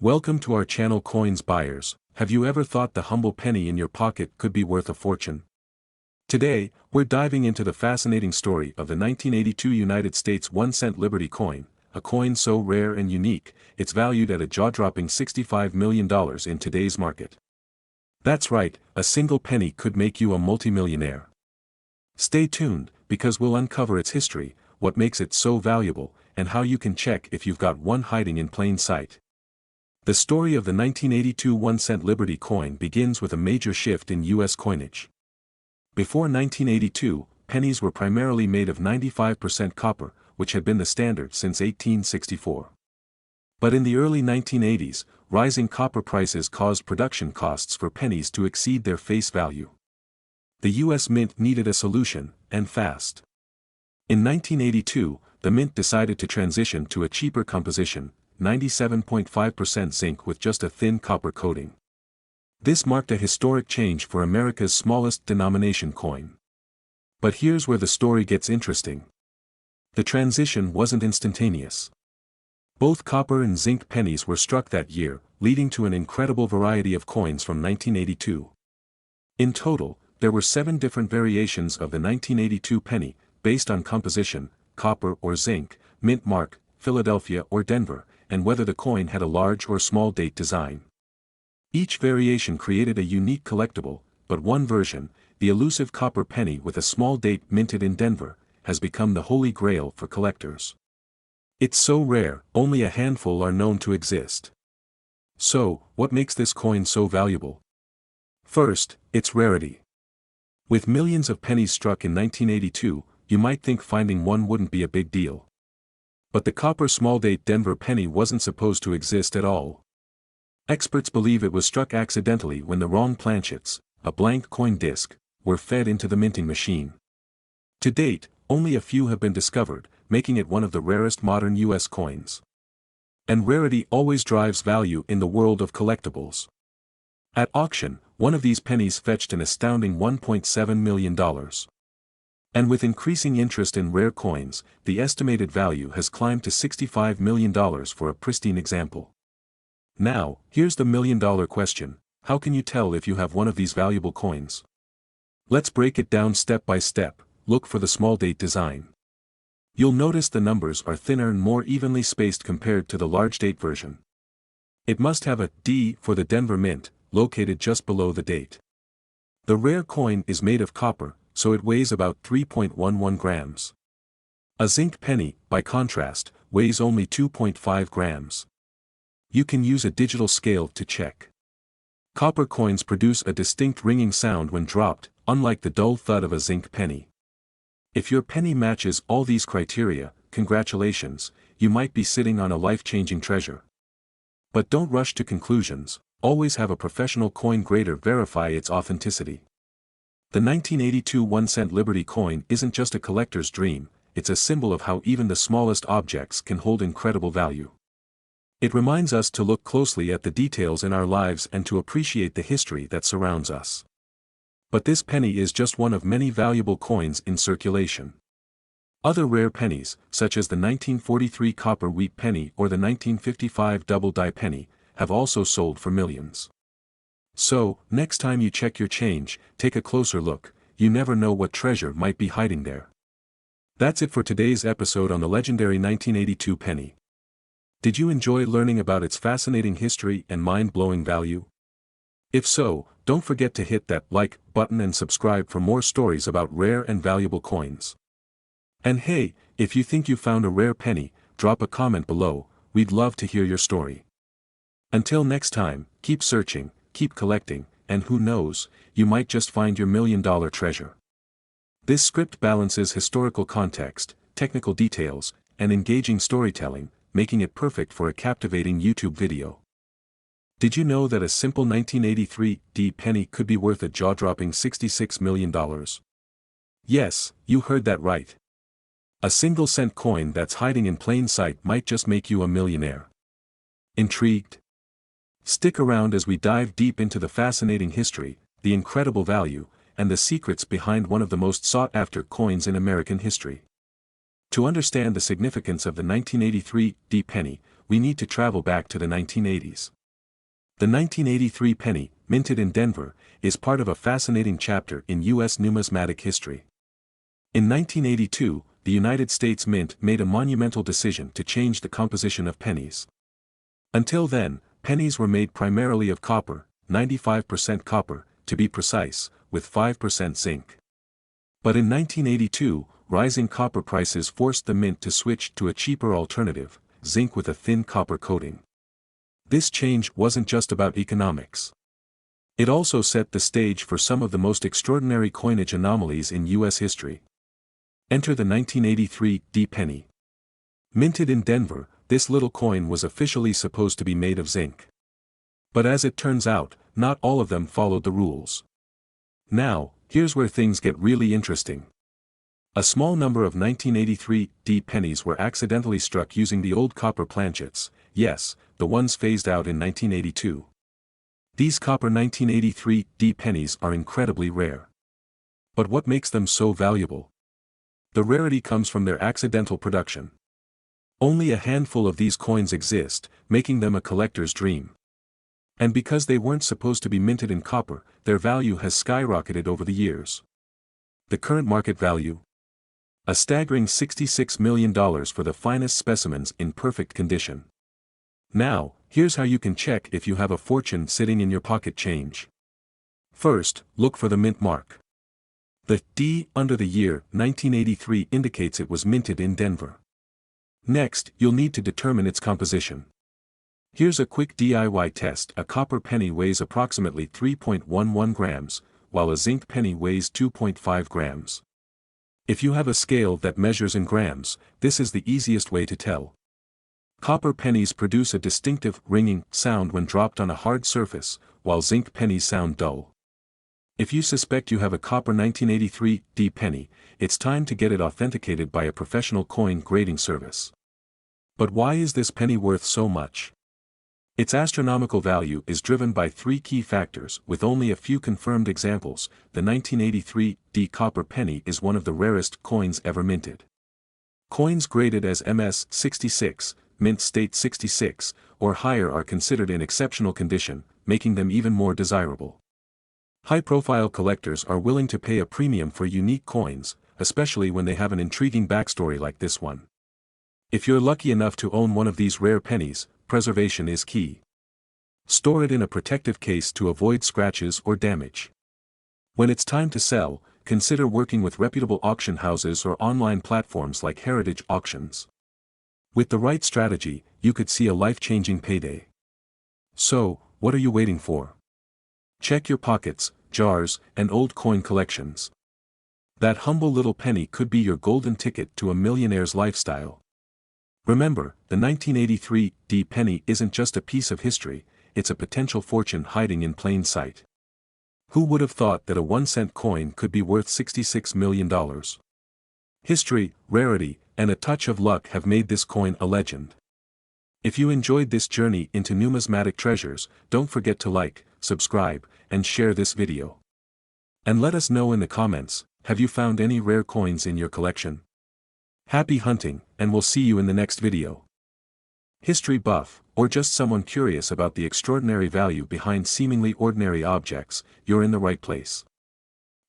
Welcome to our channel Coins Buyers. Have you ever thought the humble penny in your pocket could be worth a fortune? Today, we're diving into the fascinating story of the 1982 United States 1-cent Liberty coin, a coin so rare and unique, it's valued at a jaw-dropping $65 million in today's market. That's right, a single penny could make you a multimillionaire. Stay tuned, because we'll uncover its history, what makes it so valuable, and how you can check if you've got one hiding in plain sight. The story of the 1982 1-cent Liberty coin begins with a major shift in U.S. coinage. Before 1982, pennies were primarily made of 95% copper, which had been the standard since 1864. But in the early 1980s, rising copper prices caused production costs for pennies to exceed their face value. The U.S. Mint needed a solution, and fast. In 1982, the Mint decided to transition to a cheaper composition, 97.5% zinc with just a thin copper coating. This marked a historic change for America's smallest denomination coin. But here's where the story gets interesting. The transition wasn't instantaneous. Both copper and zinc pennies were struck that year, leading to an incredible variety of coins from 1982. In total, there were 7 different variations of the 1982 penny, based on composition, copper or zinc, mint mark, Philadelphia or Denver, and whether the coin had a large or small date design. Each variation created a unique collectible, but one version, the elusive copper penny with a small date minted in Denver, has become the holy grail for collectors. It's so rare, only a handful are known to exist. So, what makes this coin so valuable? First, its rarity. With millions of pennies struck in 1982, you might think finding one wouldn't be a big deal. But the copper small-date Denver penny wasn't supposed to exist at all. Experts believe it was struck accidentally when the wrong planchets, a blank coin disc, were fed into the minting machine. To date, only a few have been discovered, making it one of the rarest modern U.S. coins. And rarity always drives value in the world of collectibles. At auction, one of these pennies fetched an astounding $1.7 million. And with increasing interest in rare coins, the estimated value has climbed to $65 million for a pristine example. Now, here's the million-dollar question: how can you tell if you have one of these valuable coins? Let's break it down step by step. Look for the small date design. You'll notice the numbers are thinner and more evenly spaced compared to the large date version. It must have a D for the Denver Mint, located just below the date. The rare coin is made of copper, so it weighs about 3.11 grams. A zinc penny, by contrast, weighs only 2.5 grams. You can use a digital scale to check. Copper coins produce a distinct ringing sound when dropped, unlike the dull thud of a zinc penny. If your penny matches all these criteria, congratulations, you might be sitting on a life-changing treasure. But don't rush to conclusions, always have a professional coin grader verify its authenticity. The 1982 1-cent Liberty coin isn't just a collector's dream, it's a symbol of how even the smallest objects can hold incredible value. It reminds us to look closely at the details in our lives and to appreciate the history that surrounds us. But this penny is just one of many valuable coins in circulation. Other rare pennies, such as the 1943 copper wheat penny or the 1955 double-die penny, have also sold for millions. So, next time you check your change, take a closer look, you never know what treasure might be hiding there. That's it for today's episode on the legendary 1982 penny. Did you enjoy learning about its fascinating history and mind-blowing value? If so, don't forget to hit that like button and subscribe for more stories about rare and valuable coins. And hey, if you think you found a rare penny, drop a comment below, we'd love to hear your story. Until next time, keep searching, keep collecting, and who knows, you might just find your million-dollar treasure. This script balances historical context, technical details, and engaging storytelling, making it perfect for a captivating YouTube video. Did you know that a simple 1983 D penny could be worth a jaw-dropping $66 million? Yes, you heard that right. A single-cent coin that's hiding in plain sight might just make you a millionaire. Intrigued? Stick around as we dive deep into the fascinating history, the incredible value, and the secrets behind one of the most sought-after coins in American history. To understand the significance of the 1983 D penny, we need to travel back to the 1980s. The 1983 penny, minted in Denver, is part of a fascinating chapter in U.S. numismatic history. In 1982, the United States Mint made a monumental decision to change the composition of pennies. Until then, pennies were made primarily of copper, 95% copper, to be precise, with 5% zinc. But in 1982, rising copper prices forced the mint to switch to a cheaper alternative, zinc with a thin copper coating. This change wasn't just about economics. It also set the stage for some of the most extraordinary coinage anomalies in U.S. history. Enter the 1983 D penny. Minted in Denver, this little coin was officially supposed to be made of zinc. But as it turns out, not all of them followed the rules. Now, here's where things get really interesting. A small number of 1983 D pennies were accidentally struck using the old copper planchets, yes, the ones phased out in 1982. These copper 1983 D pennies are incredibly rare. But what makes them so valuable? The rarity comes from their accidental production. Only a handful of these coins exist, making them a collector's dream. And because they weren't supposed to be minted in copper, their value has skyrocketed over the years. The current market value? A staggering $66 million for the finest specimens in perfect condition. Now, here's how you can check if you have a fortune sitting in your pocket change. First, look for the mint mark. The D under the year 1983 indicates it was minted in Denver. Next, you'll need to determine its composition. Here's a quick DIY test. A copper penny weighs approximately 3.11 grams, while a zinc penny weighs 2.5 grams. If you have a scale that measures in grams, this is the easiest way to tell. Copper pennies produce a distinctive ringing sound when dropped on a hard surface, while zinc pennies sound dull. If you suspect you have a copper 1983 D penny, it's time to get it authenticated by a professional coin grading service. But why is this penny worth so much? Its astronomical value is driven by three key factors. With only a few confirmed examples, the 1983 D copper penny is one of the rarest coins ever minted. Coins graded as MS 66, mint state 66, or higher are considered in exceptional condition, making them even more desirable. High-profile collectors are willing to pay a premium for unique coins, especially when they have an intriguing backstory like this one. If you're lucky enough to own one of these rare pennies, preservation is key. Store it in a protective case to avoid scratches or damage. When it's time to sell, consider working with reputable auction houses or online platforms like Heritage Auctions. With the right strategy, you could see a life-changing payday. So, what are you waiting for? Check your pockets, jars, and old coin collections. That humble little penny could be your golden ticket to a millionaire's lifestyle. Remember, the 1983 D penny isn't just a piece of history, it's a potential fortune hiding in plain sight. Who would have thought that a 1-cent coin could be worth $66 million? History, rarity, and a touch of luck have made this coin a legend. If you enjoyed this journey into numismatic treasures, don't forget to like, subscribe, and share this video. And let us know in the comments, have you found any rare coins in your collection? Happy hunting, and we'll see you in the next video. History buff, or just someone curious about the extraordinary value behind seemingly ordinary objects, you're in the right place.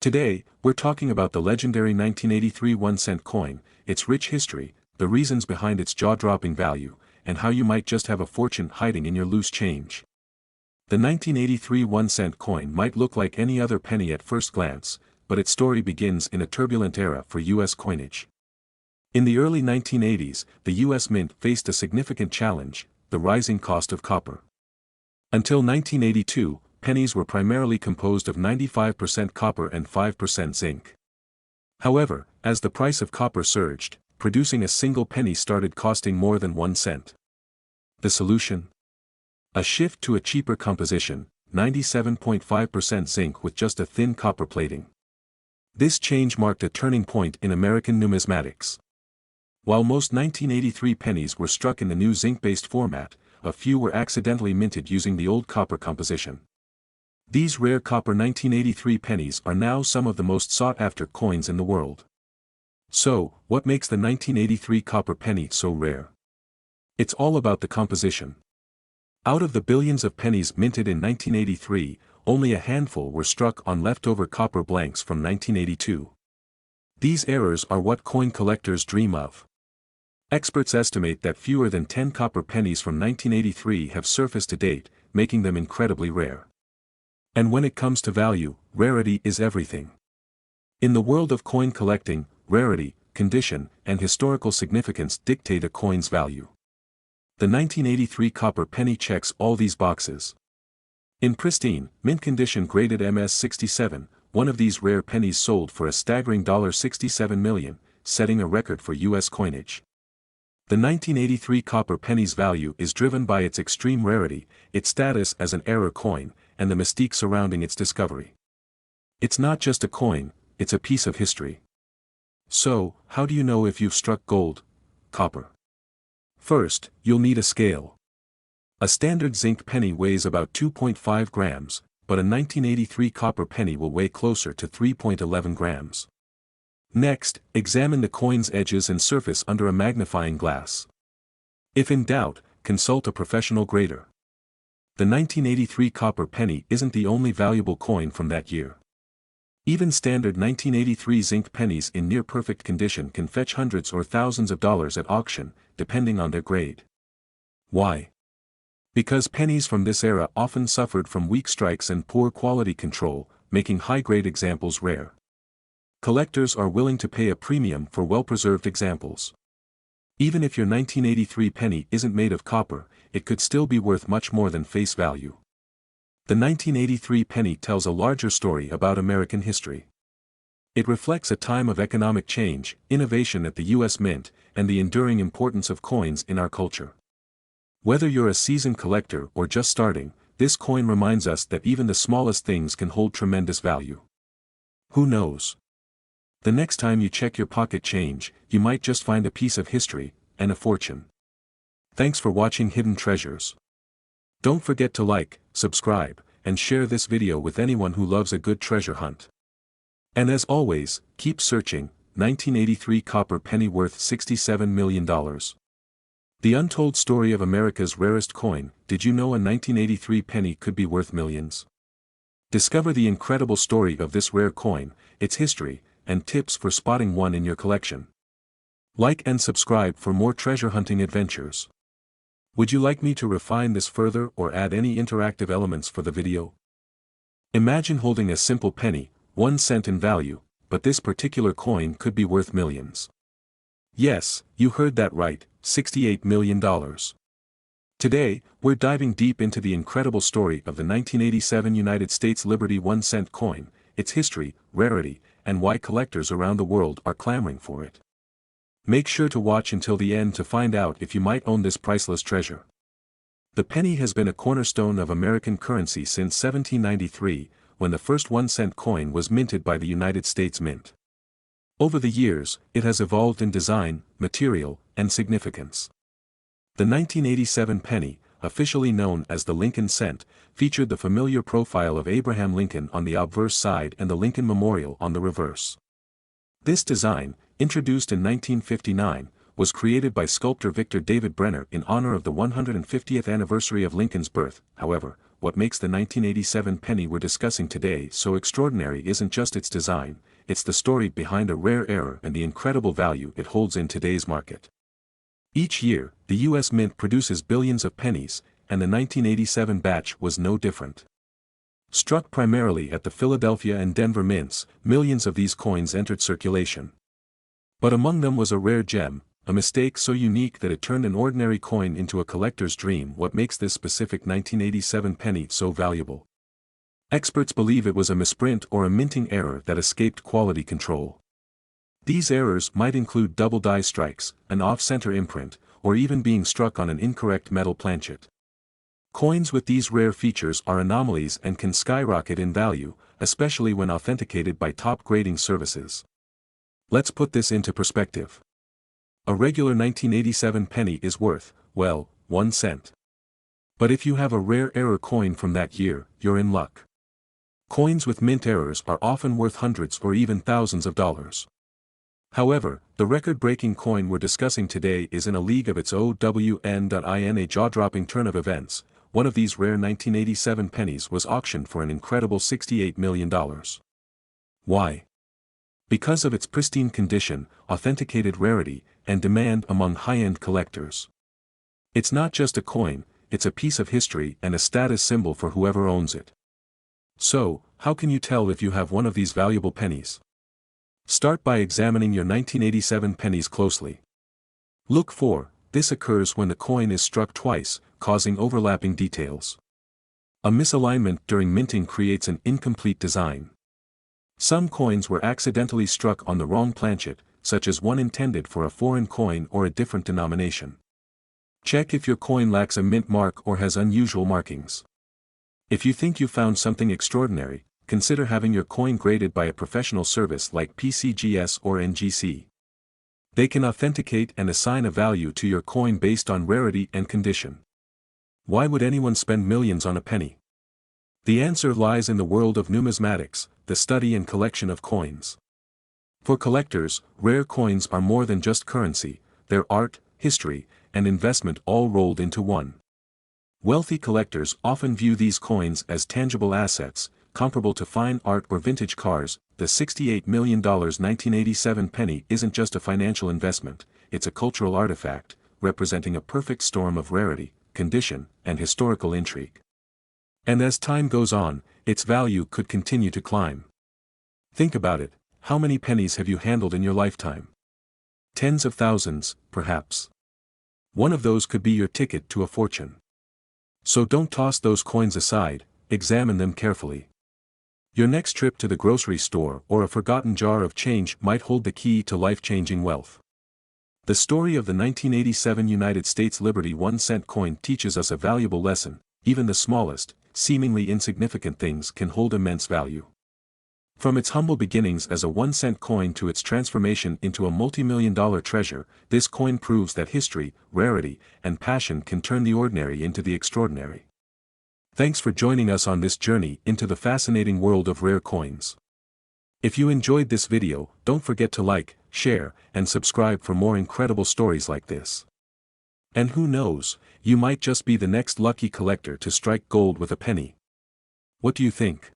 Today, we're talking about the legendary 1983 1-cent coin, its rich history, the reasons behind its jaw-dropping value, and how you might just have a fortune hiding in your loose change. The 1983 1-cent coin might look like any other penny at first glance, but its story begins in a turbulent era for U.S. coinage. In the early 1980s, the U.S. Mint faced a significant challenge, the rising cost of copper. Until 1982, pennies were primarily composed of 95% copper and 5% zinc. However, as the price of copper surged, producing a single penny started costing more than 1 cent. The solution? A shift to a cheaper composition, 97.5% zinc with just a thin copper plating. This change marked a turning point in American numismatics. While most 1983 pennies were struck in the new zinc-based format, a few were accidentally minted using the old copper composition. These rare copper 1983 pennies are now some of the most sought-after coins in the world. So, what makes the 1983 copper penny so rare? It's all about the composition. Out of the billions of pennies minted in 1983, only a handful were struck on leftover copper blanks from 1982. These errors are what coin collectors dream of. Experts estimate that fewer than 10 copper pennies from 1983 have surfaced to date, making them incredibly rare. And when it comes to value, rarity is everything. In the world of coin collecting, rarity, condition, and historical significance dictate a coin's value. The 1983 copper penny checks all these boxes. In pristine, mint condition graded MS-67, one of these rare pennies sold for a staggering $67 million, setting a record for U.S. coinage. The 1983 copper penny's value is driven by its extreme rarity, its status as an error coin, and the mystique surrounding its discovery. It's not just a coin, it's a piece of history. So, how do you know if you've struck gold, copper? First, you'll need a scale. A standard zinc penny weighs about 2.5 grams, but a 1983 copper penny will weigh closer to 3.11 grams. Next, examine the coin's edges and surface under a magnifying glass. If in doubt, consult a professional grader. The 1983 copper penny isn't the only valuable coin from that year. Even standard 1983 zinc pennies in near-perfect condition can fetch hundreds or thousands of dollars at auction, depending on their grade. Why? Because pennies from this era often suffered from weak strikes and poor quality control, making high-grade examples rare. Collectors are willing to pay a premium for well-preserved examples. Even if your 1983 penny isn't made of copper, it could still be worth much more than face value. The 1983 penny tells a larger story about American history. It reflects a time of economic change, innovation at the U.S. Mint, and the enduring importance of coins in our culture. Whether you're a seasoned collector or just starting, this coin reminds us that even the smallest things can hold tremendous value. Who knows? The next time you check your pocket change, you might just find a piece of history, and a fortune. Thanks for watching Hidden Treasures. Don't forget to like, subscribe, and share this video with anyone who loves a good treasure hunt. And as always, keep searching. 1983 copper penny worth $67 million. The untold story of America's rarest coin. Did you know a 1983 penny could be worth millions? Discover the incredible story of this rare coin, its history, and tips for spotting one in your collection. Like and subscribe for more treasure hunting adventures. Would you like me to refine this further or add any interactive elements for the video? Imagine holding a simple penny, 1 cent in value, but this particular coin could be worth millions. Yes, you heard that right, $68 million. Today, we're diving deep into the incredible story of the 1987 United States Liberty 1-cent coin, its history, rarity, and why collectors around the world are clamoring for it. Make sure to watch until the end to find out if you might own this priceless treasure. The penny has been a cornerstone of American currency since 1793, when the first 1-cent coin was minted by the United States Mint. Over the years, it has evolved in design, material, and significance. The 1987 penny, officially known as the Lincoln cent, featured the familiar profile of Abraham Lincoln on the obverse side and the Lincoln Memorial on the reverse. This design, introduced in 1959, was created by sculptor Victor David Brenner in honor of the 150th anniversary of Lincoln's birth. However, what makes the 1987 penny we're discussing today so extraordinary isn't just its design, it's the story behind a rare error and the incredible value it holds in today's market. Each year, the U.S. Mint produces billions of pennies, and the 1987 batch was no different. Struck primarily at the Philadelphia and Denver mints, millions of these coins entered circulation. But among them was a rare gem, a mistake so unique that it turned an ordinary coin into a collector's dream. What makes this specific 1987 penny so valuable? Experts believe it was a misprint or a minting error that escaped quality control. These errors might include double die strikes, an off-center imprint, or even being struck on an incorrect metal planchet. Coins with these rare features are anomalies and can skyrocket in value, especially when authenticated by top grading services. Let's put this into perspective. A regular 1987 penny is worth, well, 1 cent. But if you have a rare error coin from that year, you're in luck. Coins with mint errors are often worth hundreds or even thousands of dollars. However, the record-breaking coin we're discussing today is in a league of its own. In a jaw-dropping turn of events, one of these rare 1987 pennies was auctioned for an incredible $68 million. Why? Because of its pristine condition, authenticated rarity, and demand among high-end collectors. It's not just a coin, it's a piece of history and a status symbol for whoever owns it. So, how can you tell if you have one of these valuable pennies? Start by examining your 1987 pennies closely. Look for, this occurs when the coin is struck twice, causing overlapping details. A misalignment during minting creates an incomplete design. Some coins were accidentally struck on the wrong planchet, such as one intended for a foreign coin or a different denomination. Check if your coin lacks a mint mark or has unusual markings. If you think you found something extraordinary, consider having your coin graded by a professional service like PCGS or NGC. They can authenticate and assign a value to your coin based on rarity and condition. Why would anyone spend millions on a penny? The answer lies in the world of numismatics, the study and collection of coins. For collectors, rare coins are more than just currency, they're art, history, and investment all rolled into one. Wealthy collectors often view these coins as tangible assets, comparable to fine art or vintage cars. The $68 million 1987 penny isn't just a financial investment, it's a cultural artifact, representing a perfect storm of rarity, condition, and historical intrigue. And as time goes on, its value could continue to climb. Think about it, how many pennies have you handled in your lifetime? Tens of thousands, perhaps. One of those could be your ticket to a fortune. So don't toss those coins aside, examine them carefully. Your next trip to the grocery store or a forgotten jar of change might hold the key to life-changing wealth. The story of the 1987 United States Liberty 1-cent coin teaches us a valuable lesson: even the smallest, seemingly insignificant things can hold immense value. From its humble beginnings as a 1-cent coin to its transformation into a multi-million-dollar treasure, this coin proves that history, rarity, and passion can turn the ordinary into the extraordinary. Thanks for joining us on this journey into the fascinating world of rare coins. If you enjoyed this video, don't forget to like, share, and subscribe for more incredible stories like this. And who knows, you might just be the next lucky collector to strike gold with a penny. What do you think?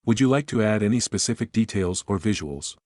Would you like to add any specific details or visuals?